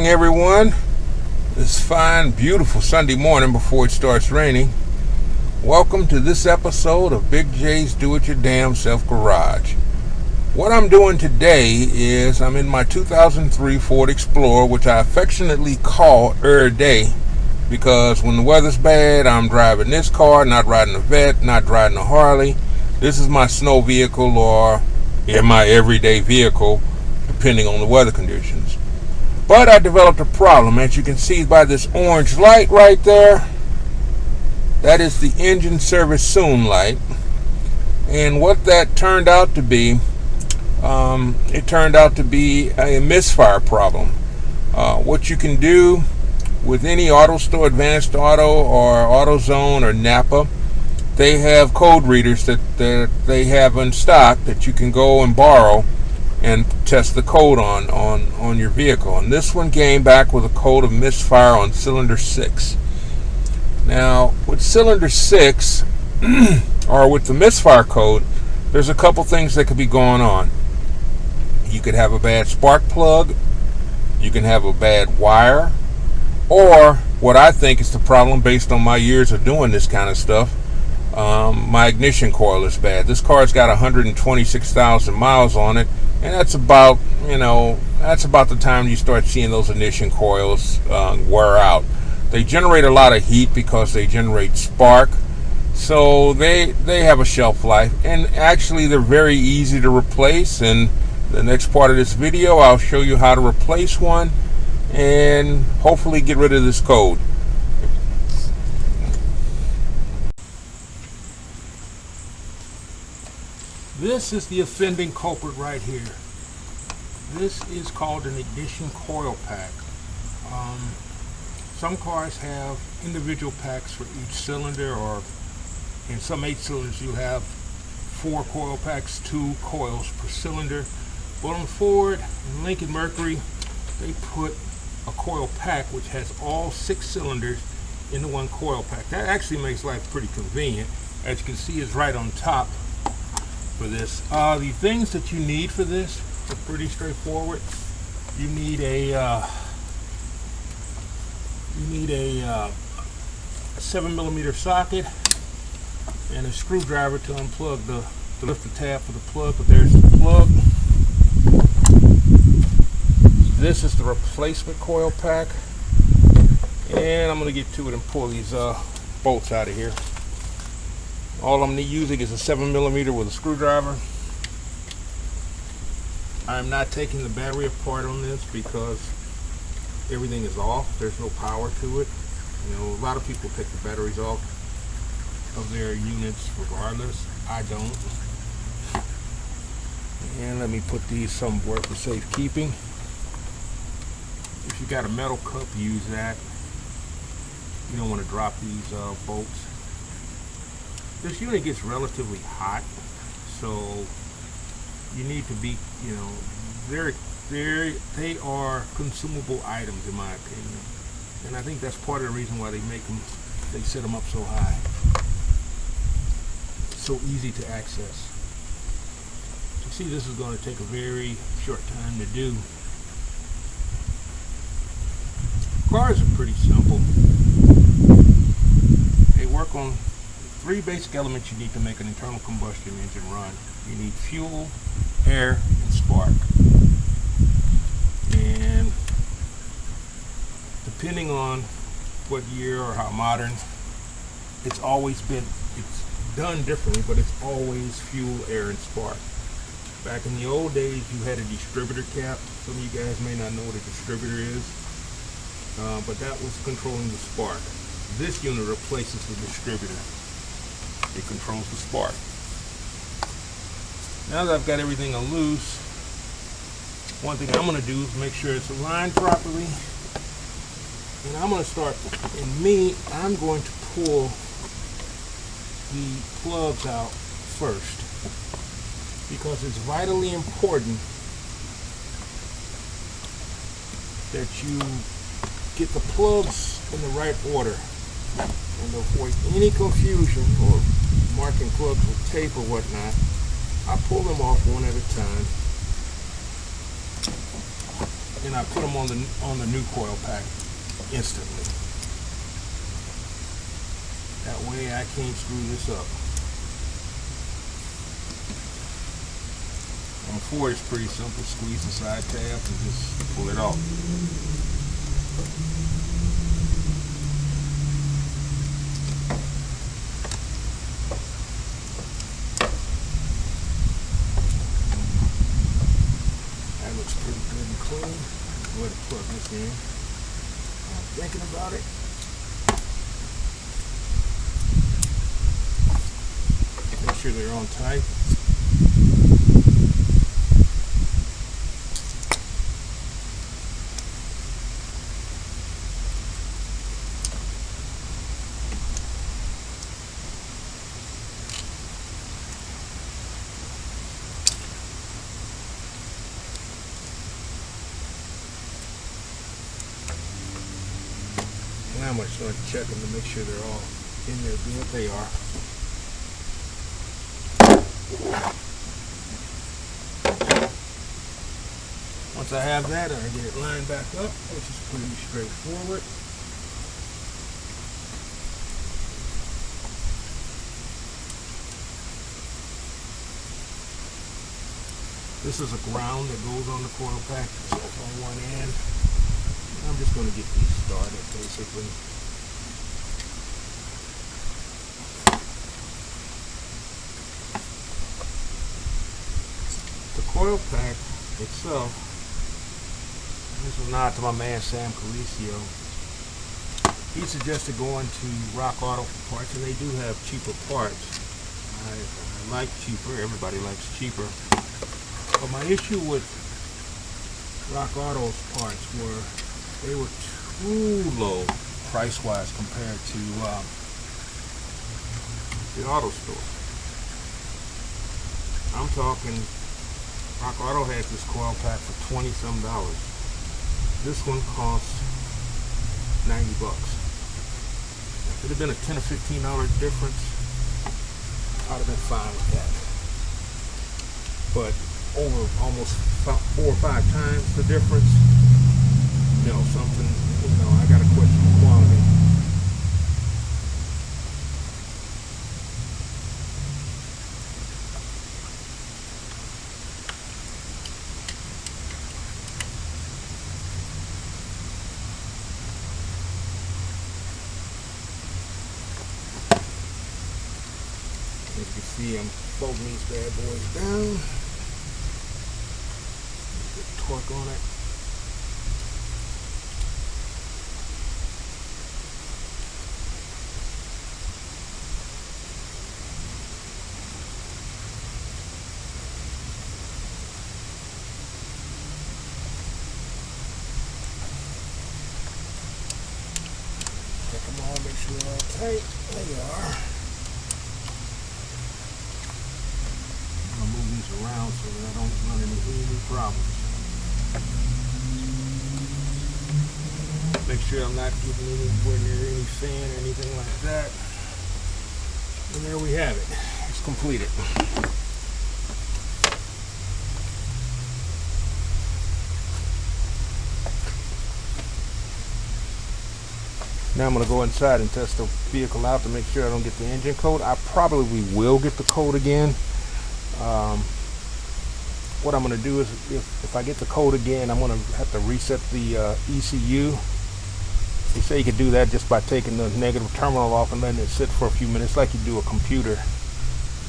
morning, everyone. This fine, beautiful Sunday morning before it starts raining. Welcome to this episode of Big J's Do It Your Damn Self Garage. What I'm doing today is I'm in my 2003 Ford Explorer, which I affectionately call Day, because when the weather's bad, I'm driving this car, not riding a Vet, not riding a Harley. This is my snow vehicle or in my everyday vehicle, depending on the weather conditions. But I developed a problem. As you can see by this orange light right there, that is the engine service soon light. And what that turned out to be, it turned out to be a misfire problem. What you can do with any auto store, Advanced Auto or AutoZone or Napa, they have code readers that they have in stock that you can go and borrow and test the code on your vehicle. And this one came back with a code of misfire on cylinder 6. Now, with cylinder 6, or with the misfire code, there's a couple things that could be going on. You could have a bad spark plug, you can have a bad wire, or what I think is the problem based on my years of doing this kind of stuff, my ignition coil is bad. This car's got 126,000 miles on it, and that's about the time you start seeing those ignition coils wear out. They generate a lot of heat because they generate spark, so they have a shelf life, and actually they're very easy to replace. And the next part of this video, I'll show you how to replace one and hopefully get rid of this code. This is the offending culprit right here. This is called an ignition coil pack. Some cars have individual packs for each cylinder, or in some 8 cylinders you have 4 coil packs, 2 coils per cylinder. But on Ford and Lincoln Mercury, they put a coil pack which has all 6 cylinders into one coil pack. That actually makes life pretty convenient. As you can see, it's right on top for this. The things that you need for this are pretty straightforward. You need a 7mm socket and a screwdriver to unplug to lift the tab for the plug. But there's the plug. This is the replacement coil pack, and I'm going to get to it and pull these bolts out of here. All I'm using is a 7mm with a screwdriver. I'm not taking the battery apart on this because everything is off. There's no power to it. You know, a lot of people take the batteries off of their units regardless. I don't. And let me put these somewhere for safekeeping. If you got a metal cup, use that. You don't want to drop these bolts. This unit gets relatively hot, so you need to be, they are consumable items in my opinion. And I think that's part of the reason why they set them up so high. It's so easy to access. You see, this is going to take a very short time to do. Cars are pretty simple. They work on 3 basic elements you need to make an internal combustion engine run. You need fuel, air, and spark. And depending on what year or how modern, it's done differently, but it's always fuel, air, and spark. Back in the old days, you had a distributor cap. Some of you guys may not know what a distributor is, but that was controlling the spark. This unit replaces the distributor. It controls the spark. Now that I've got everything loose, one thing I'm going to do is make sure it's aligned properly. And I'm going to start, I'm going to pull the plugs out first, because it's vitally important that you get the plugs in the right order. And to avoid any confusion or marking plugs with tape or whatnot, I pull them off one at a time. and I put them on the new coil pack instantly. That way I can't screw this up. On Ford, it's pretty simple. Squeeze the side tabs and just pull it off. That looks pretty good and clean. Go ahead and plug this in. I'm thinking about it. Make sure they're on tight. Now I'm going to start checking to make sure they're all in there good. They are. Once I have that, I get it lined back up, which is pretty straightforward. This is a ground that goes on the coil pack, so it's on one end. I'm just going to get these started, basically. The coil pack itself, this is a nod to my man Sam Calicio. He suggested going to Rock Auto for parts, and they do have cheaper parts. I like cheaper, everybody likes cheaper. But my issue with Rock Auto's parts were they were too low price-wise compared to the auto store. I'm talking, Rock Auto has this coil pack for $20-some. This one costs $90. If it had been a $10 or $15 difference, I'd have been fine with that. But over almost 4 or 5 times the difference, no, something, I got to question the quality. As you can see, I'm folding these bad boys down. Get torque on it. Check them all, make sure they're all tight. There they are. I'm going to move these around so that I don't run into any problems. Make sure I'm not getting anywhere near any fan or anything like that. And there we have it. It's completed. Now I'm going to go inside and test the vehicle out to make sure I don't get the engine code. I probably will get the code again. What I'm going to do is, if I get the code again, I'm going to have to reset the ECU. They say you can do that just by taking the negative terminal off and letting it sit for a few minutes like you do a computer.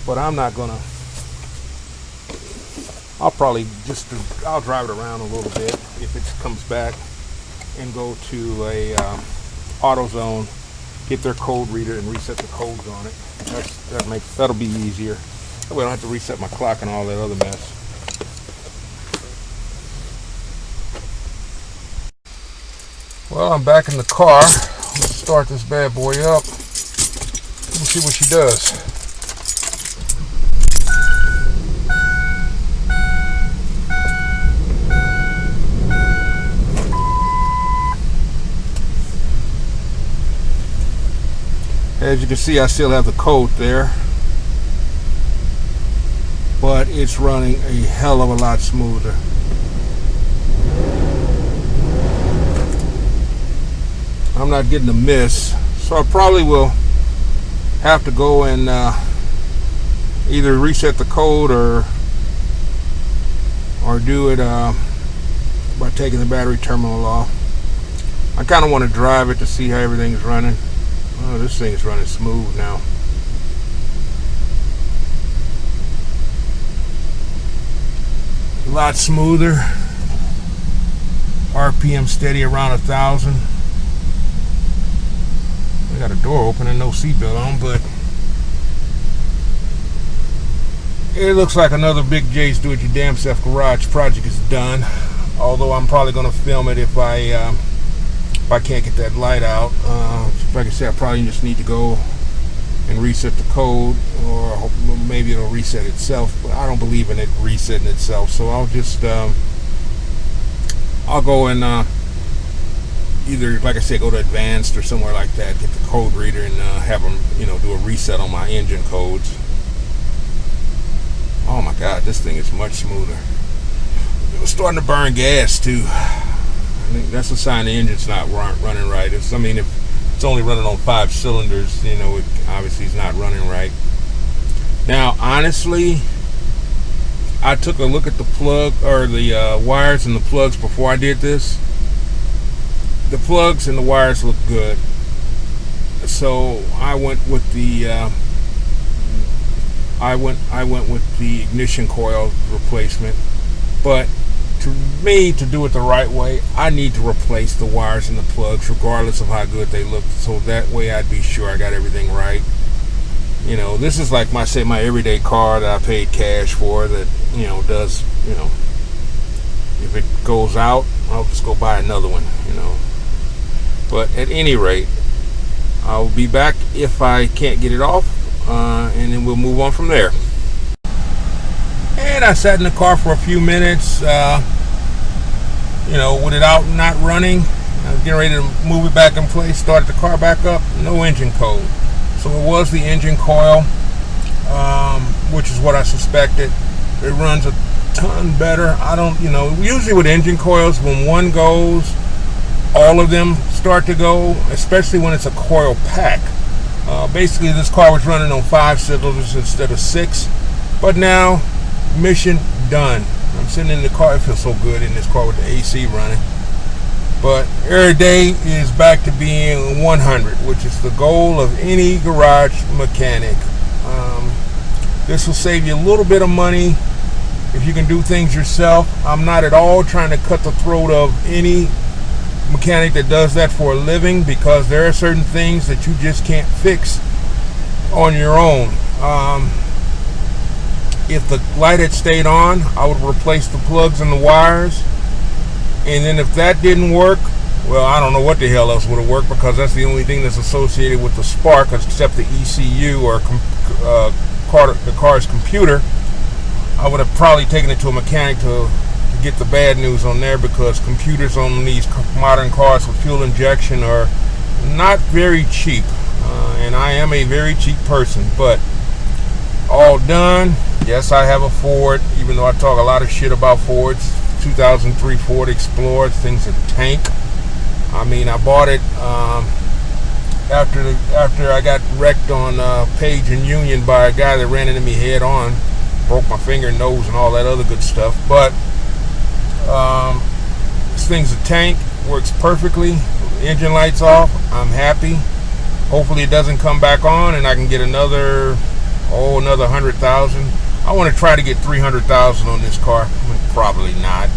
But I'm not going to. I'll drive it around a little bit if it comes back and go to a AutoZone, get their code reader and reset the codes on it. That'll be easier. That way I don't have to reset my clock and all that other mess. Well, I'm back in the car. Let's start this bad boy up. We'll see what she does. As you can see, I still have the code there, but it's running a hell of a lot smoother. not getting the miss. So I probably will have to go and either reset the code or do it by taking the battery terminal off. I kind of want to drive it to see how everything's running. Oh, this thing's running smooth now. A lot smoother. RPM steady around 1,000. I got a door open and no seatbelt on, but it looks like another Big J's Do It Your Damn Self Garage project is done. Although I'm probably going to film it if I can't get that light out. Like I said, I probably just need to go and reset the code, or maybe it'll reset itself. But I don't believe in it resetting itself, so I'll just I'll go and either, like I said, go to advanced or somewhere like that, get the code reader and have them, do a reset on my engine codes. Oh my God, this thing is much smoother. It was starting to burn gas too. I think that's a sign the engine's not running right. If it's only running on 5 cylinders, it obviously is not running right. Now, honestly, I took a look at the plug or the wires and the plugs before I did this. The plugs and the wires look good, so I went with the ignition coil replacement. But to do it the right way, I need to replace the wires and the plugs regardless of how good they look, so that way I'd be sure I got everything right. This is like my everyday car that I paid cash for that does, if it goes out, I'll just go buy another one. But at any rate, I'll be back if I can't get it off, and then we'll move on from there. And I sat in the car for a few minutes, with it out and not running. I was getting ready to move it back in place, started the car back up, no engine code. So it was the engine coil, which is what I suspected. It runs a ton better. Usually with engine coils, when one goes, all of them start to go, especially when it's a coil pack. Basically, this car was running on 5 cylinders instead of 6, but now, mission done. I'm sitting in the car. It feels so good in this car with the AC running. But every day is back to being 100, which is the goal of any garage mechanic. This will save you a little bit of money if you can do things yourself. I'm not at all trying to cut the throat of any mechanic that does that for a living, because there are certain things that you just can't fix on your own. If the light had stayed on, I would replace the plugs and the wires. And then if that didn't work, well, I don't know what the hell else would have worked, because that's the only thing that's associated with the spark, except the ECU or the car's computer. I would have probably taken it to a mechanic to get the bad news on there, because computers on these modern cars with fuel injection are not very cheap. And I am a very cheap person, but all done. Yes, I have a Ford, even though I talk a lot of shit about Fords. 2003 Ford Explorer, thing's a tank. I bought it after I got wrecked on Page and Union by a guy that ran into me head on, broke my finger, nose, and all that other good stuff. But this thing's a tank, works perfectly. Engine lights off, I'm happy. Hopefully it doesn't come back on and I can get another 100,000. I want to try to get 300,000 on this car. Probably not.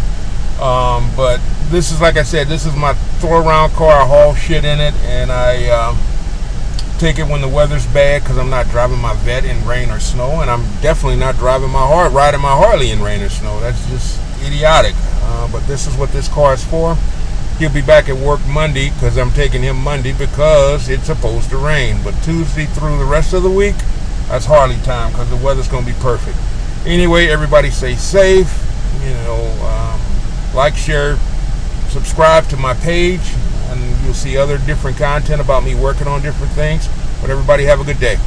But this is, like I said, this is my throw around car. I haul shit in it, and I take it when the weather's bad, because I'm not driving my Vet in rain or snow, and I'm definitely not riding my Harley in rain or snow. That's just idiotic. But this is what this car is for. He'll be back at work Monday, because I'm taking him Monday because it's supposed to rain. But Tuesday through the rest of the week, that's Harley time, because the weather's going to be perfect. Anyway, everybody stay safe. Like, share, subscribe to my page, and you'll see other different content about me working on different things. But everybody have a good day.